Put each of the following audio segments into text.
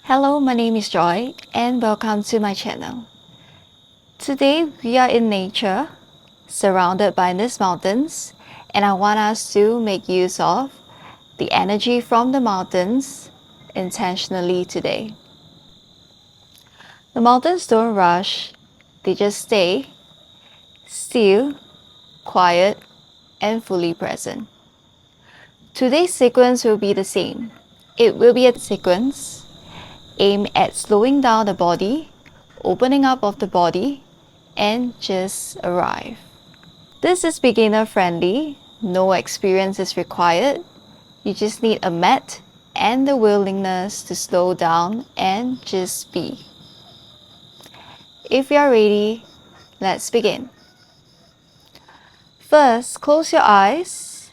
Hello, my name is Joy and welcome to my channel. Today we are in nature, surrounded by these mountains, and I want us to make use of the energy from the mountains intentionally today. The mountains don't rush, they just stay still, quiet, and fully present. Today's sequence will be the same. It will be a sequence aimed at slowing down the body, opening up of the body, and just arrive. This is beginner friendly, no experience is required. You just need a mat and the willingness to slow down and just be. If you are ready, let's begin. First, close your eyes.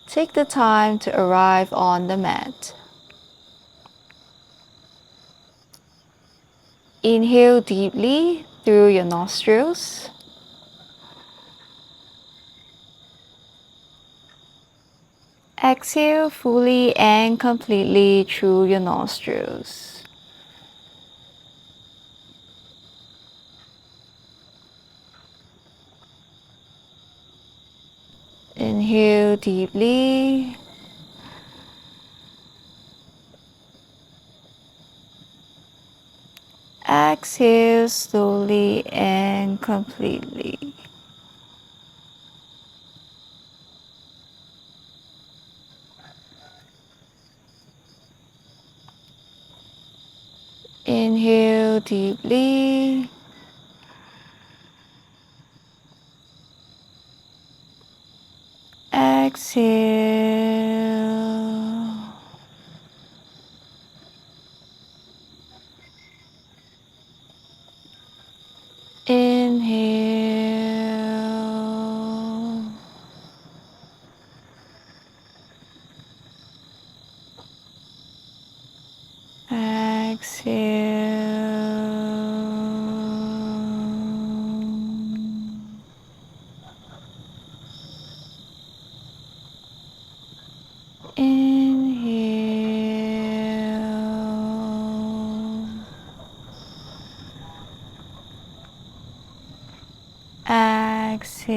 Take the time to arrive on the mat. Inhale deeply through your nostrils. Exhale fully and completely through your nostrils. Inhale deeply. Exhale slowly and completely. Inhale deeply. Exhale. Inhale. Exhale. Inhale. Exhale.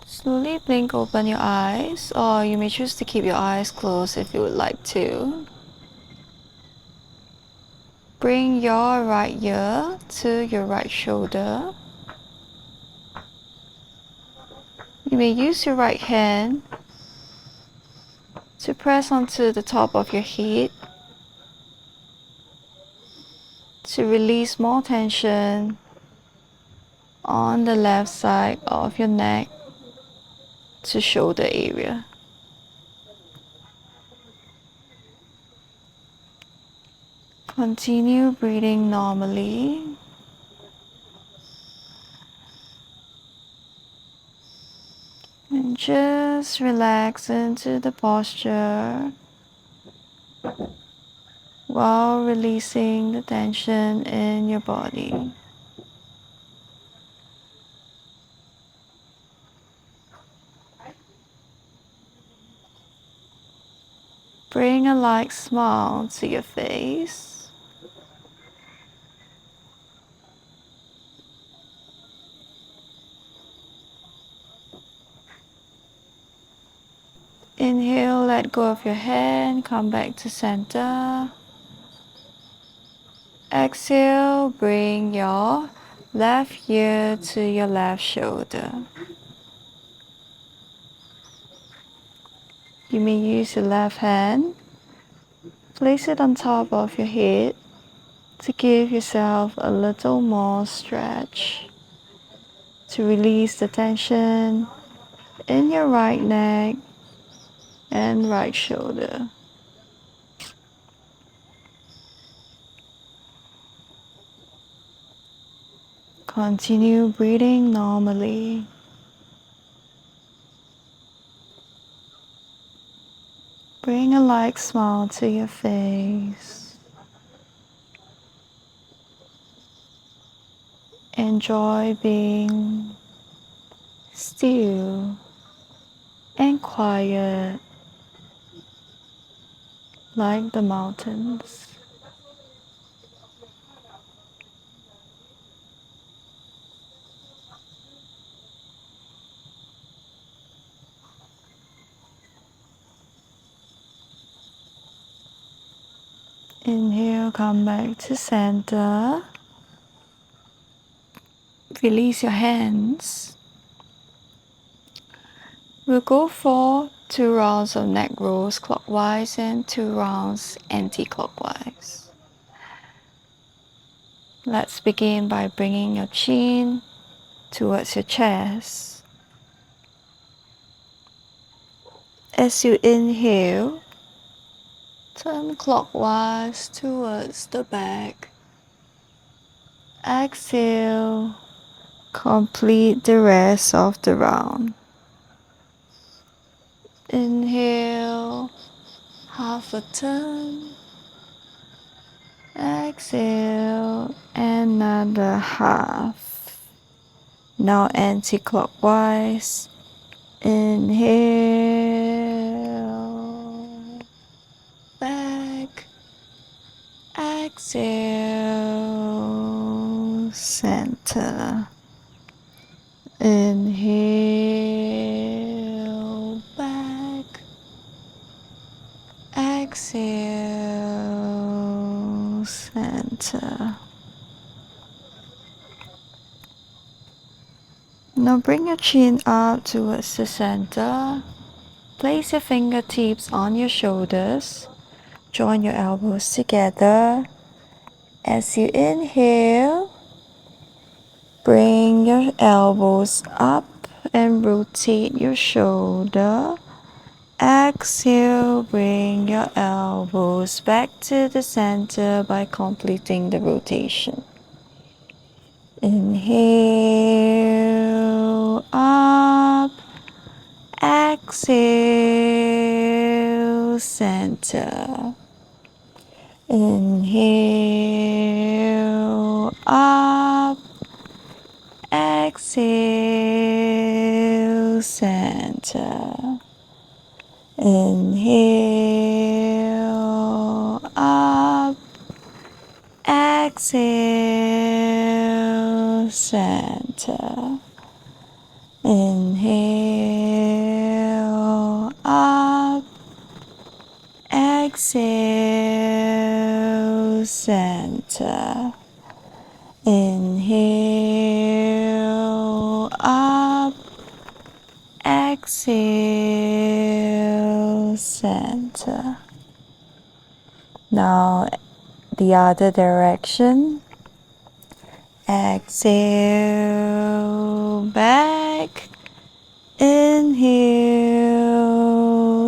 Slowly blink open your eyes, or you may choose to keep your eyes closed if you would like to. Bring your right ear to your right shoulder. You may use your right hand to press onto the top of your head to release more tension on the left side of your neck to shoulder area. Continue breathing normally. And just relax into the posture while releasing the tension in your body. Bring a light smile to your face. Inhale, let go of your hand, come back to center. Exhale, bring your left ear to your left shoulder. You may use your left hand, place it on top of your head to give yourself a little more stretch, to release the tension in your right neck and right shoulder. Continue breathing normally. Bring a light smile to your face. Enjoy being still and quiet like the mountains. Inhale, come back to center. Release your hands. We'll go for 2 rounds of neck rolls clockwise and 2 rounds anti-clockwise. Let's begin by bringing your chin towards your chest. As you inhale, turn clockwise towards the back. Exhale, complete the rest of the round. Inhale, half a turn. Exhale, another half. Now anti-clockwise. Inhale, back. Exhale, center. Inhale, back. Exhale, center. Now bring your chin up towards the center. Place your fingertips on your shoulders. Join your elbows together. As you inhale, bring your elbows up and rotate your shoulder. Exhale, bring your elbows back to the center by completing the rotation. Inhale, up. Exhale, center. Inhale, up. Exhale, center. Inhale, up. Exhale, center. Inhale, up. Exhale, center. Inhale, up. Exhale, center. Now the other direction. Exhale, back. Inhale,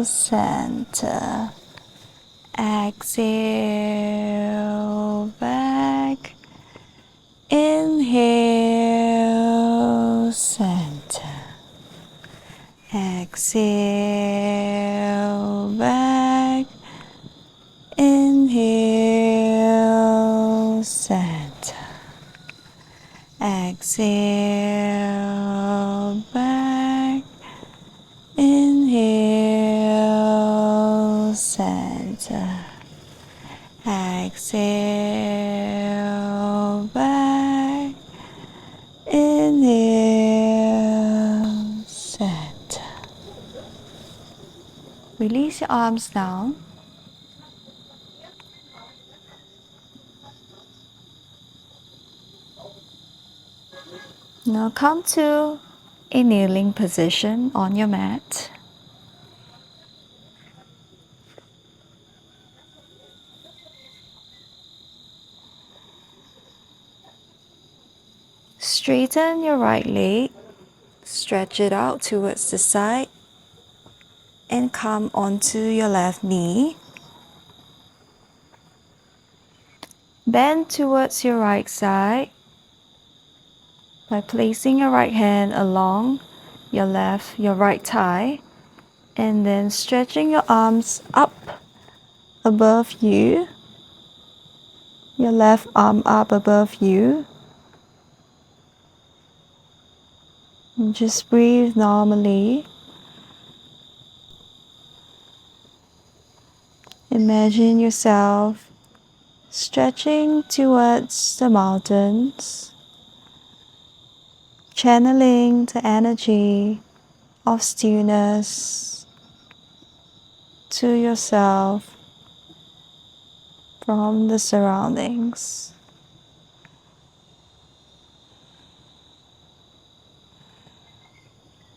center. Exhale, back. Inhale, center. Exhale, back. Inhale, center. Exhale, back. Inhale, center. Exhale, back. Inhale, center. Release your arms down. Now come to a kneeling position on your mat. Straighten your right leg, stretch it out towards the side, and come onto your left knee. Bend towards your right side by placing your right hand along your right thigh, and then stretching your arms up above you, your left arm up above you, And just breathe normally. Imagine yourself stretching towards the mountains, channeling the energy of stillness to yourself from the surroundings.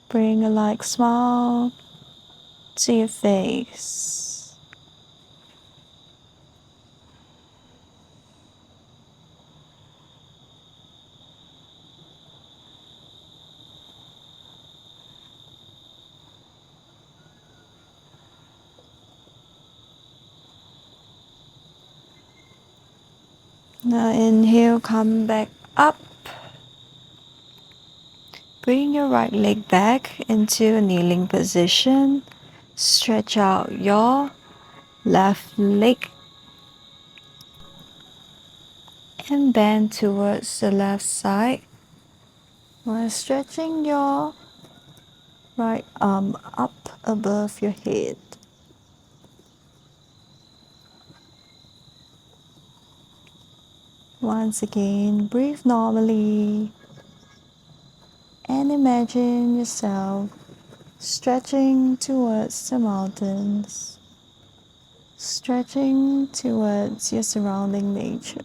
Bring a light smile to your face. Now inhale, come back up. Bring your right leg back into a kneeling position. Stretch out your left leg and bend towards the left side while stretching your right arm up above your head. Once again, breathe normally and imagine yourself stretching towards the mountains, stretching towards your surrounding nature.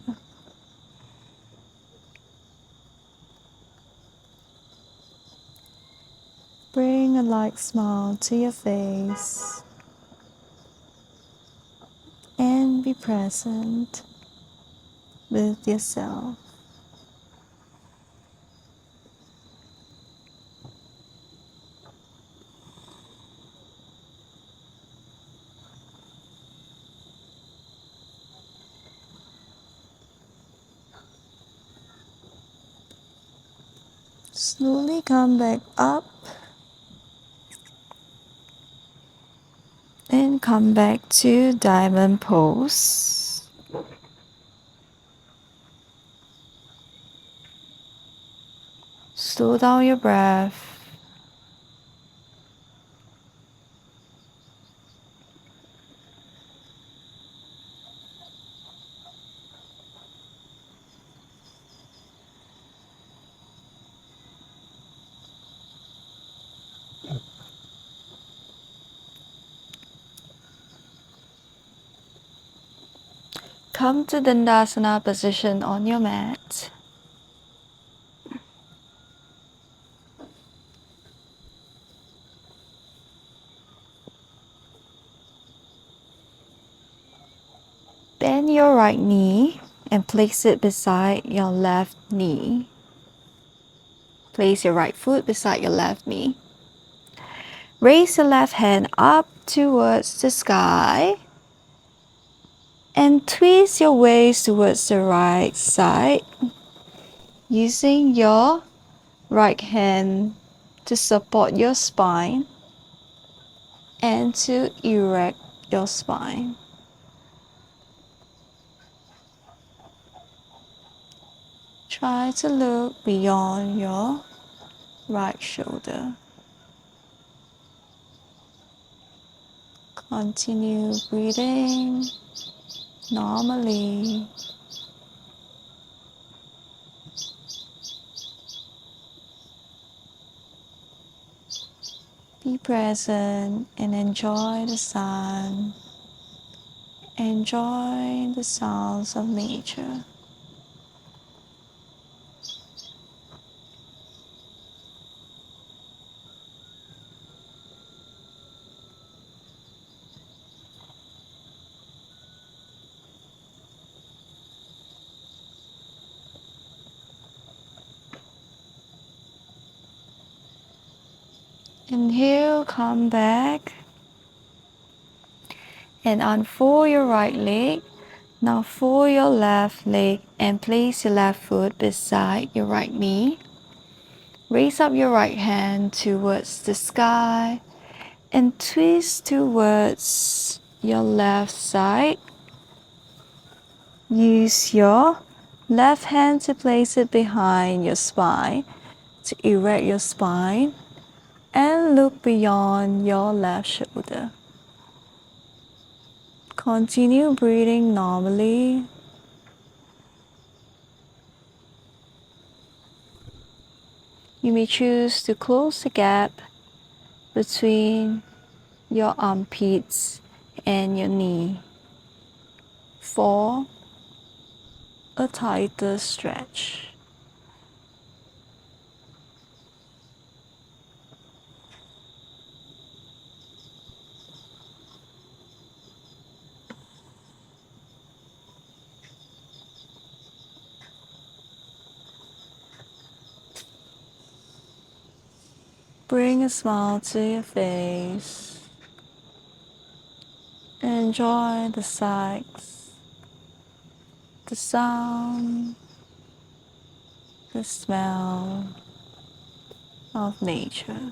Bring a light smile to your face and be present with yourself. Slowly come back up and come back to diamond pose. Slow down your breath. Come to Dandasana position on your mat. Bend your right knee and place it beside your left knee. Place your right foot beside your left knee. Raise your left hand up towards the sky and twist your waist towards the right side, using your right hand to support your spine and to erect your spine. Try to look beyond your right shoulder. Continue breathing normally. Be present and enjoy the sun. Enjoy the sounds of nature. Inhale, come back and unfold your right leg. Now fold your left leg and place your left foot beside your right knee. Raise up your right hand towards the sky and twist towards your left side. Use your left hand to place it behind your spine to erect your spine and look beyond your left shoulder. Continue breathing normally. You may choose to close the gap between your armpits and your knee for a tighter stretch. Bring a smile to your face. Enjoy the sights, the sound, the smell of nature.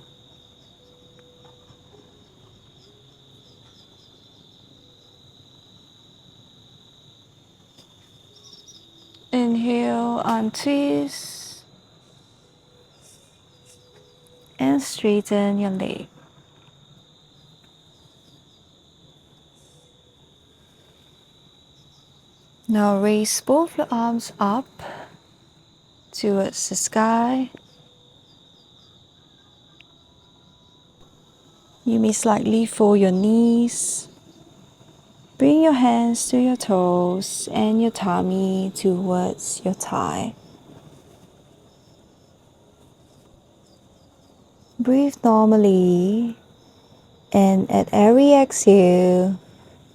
Inhale, untwist and straighten your leg. Now raise both your arms up towards the sky. You may slightly fold your knees. Bring your hands to your toes and your tummy towards your thigh. Breathe normally, and at every exhale,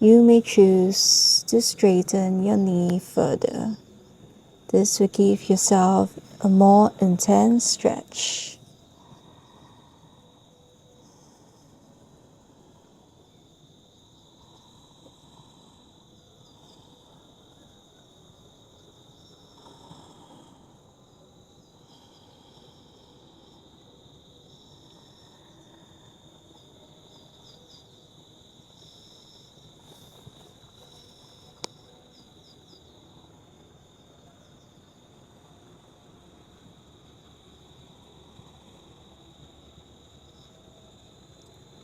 you may choose to straighten your knee further. This will give yourself a more intense stretch.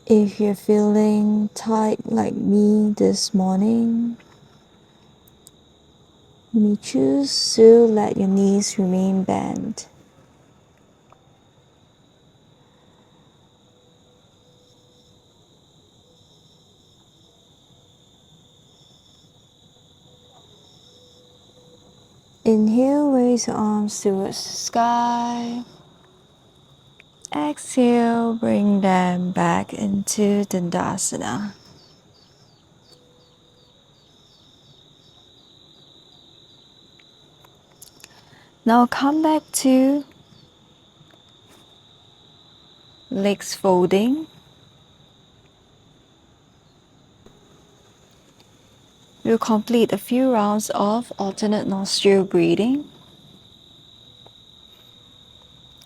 If you're feeling tight like me this morning, you may choose to let your knees remain bent. Inhale, raise your arms towards the sky. Exhale, bring them back into Dandasana. Now come back to legs folding. We'll complete a few rounds of alternate nostril breathing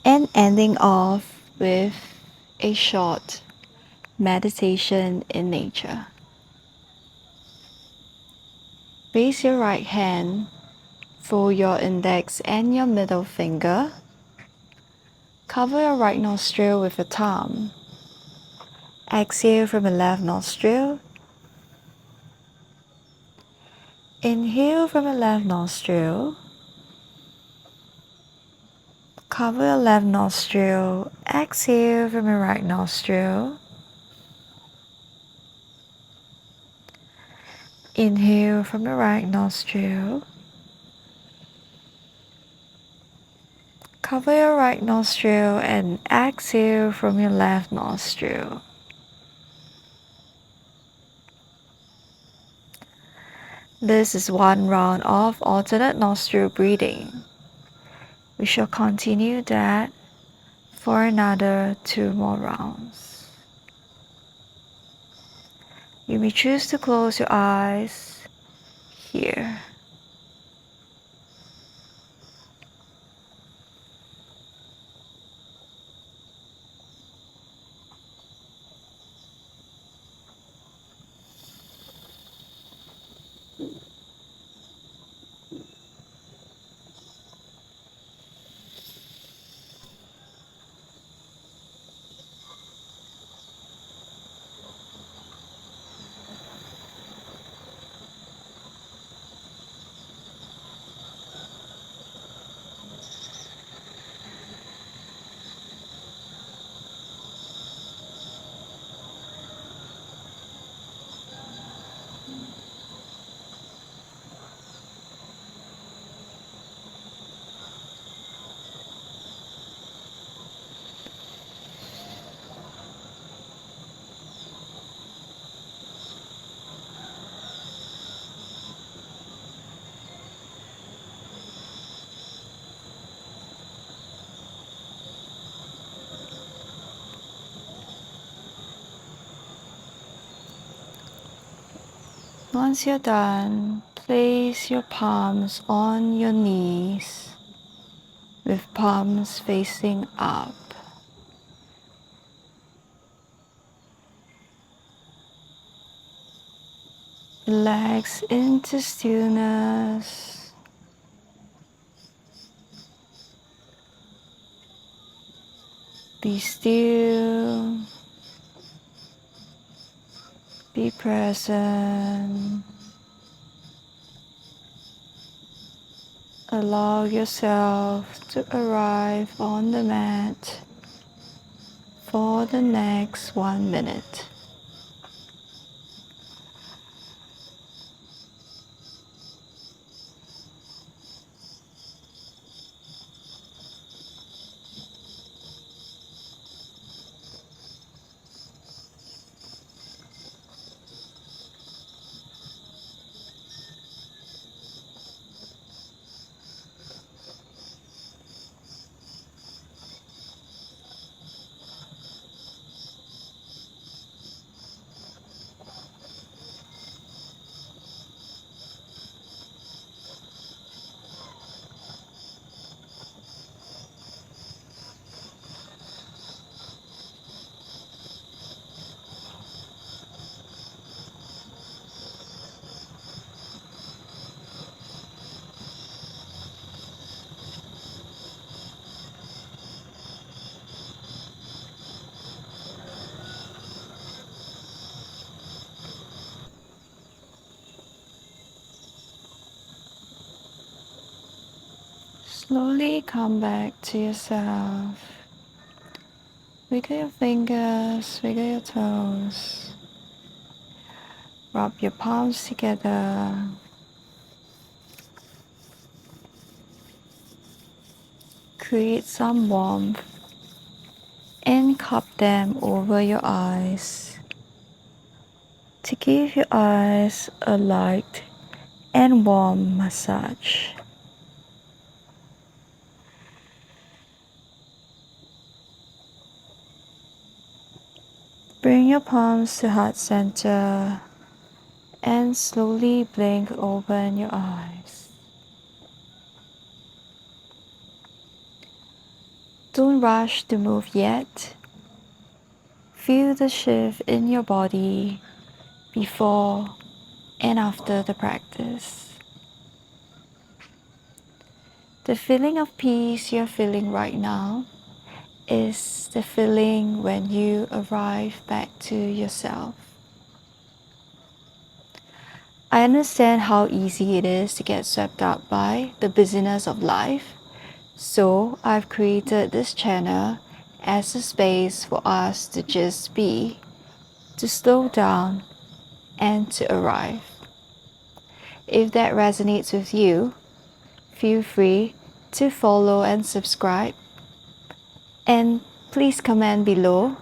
and ending off with a short meditation in nature. Raise your right hand, fold your index and your middle finger. Cover your right nostril with your thumb. Exhale from the left nostril. Inhale from the left nostril. Cover your left nostril. Exhale from your right nostril. Inhale from the right nostril. Cover your right nostril and exhale from your left nostril. This is one round of alternate nostril breathing. We shall continue that for another 2 more rounds. You may choose to close your eyes here. Once you're done, place your palms on your knees with palms facing up. Relax into stillness. Be still. Be present. Allow yourself to arrive on the mat for the next 1 minute. Slowly come back to yourself. Wiggle your fingers, wiggle your toes. Rub your palms together. Create some warmth and cup them over your eyes to give your eyes a light and warm massage. Bring your palms to heart center and slowly blink open your eyes. Don't rush to move yet. Feel the shift in your body before and after the practice. The feeling of peace you're feeling right now is the feeling when you arrive back to yourself. I understand how easy it is to get swept up by the busyness of life, so I've created this channel as a space for us to just be, to slow down, and to arrive. If that resonates with you, feel free to follow and subscribe. And please comment below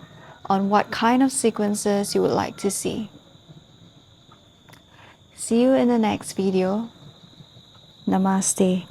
on what kind of sequences you would like to see. See you in the next video. Namaste.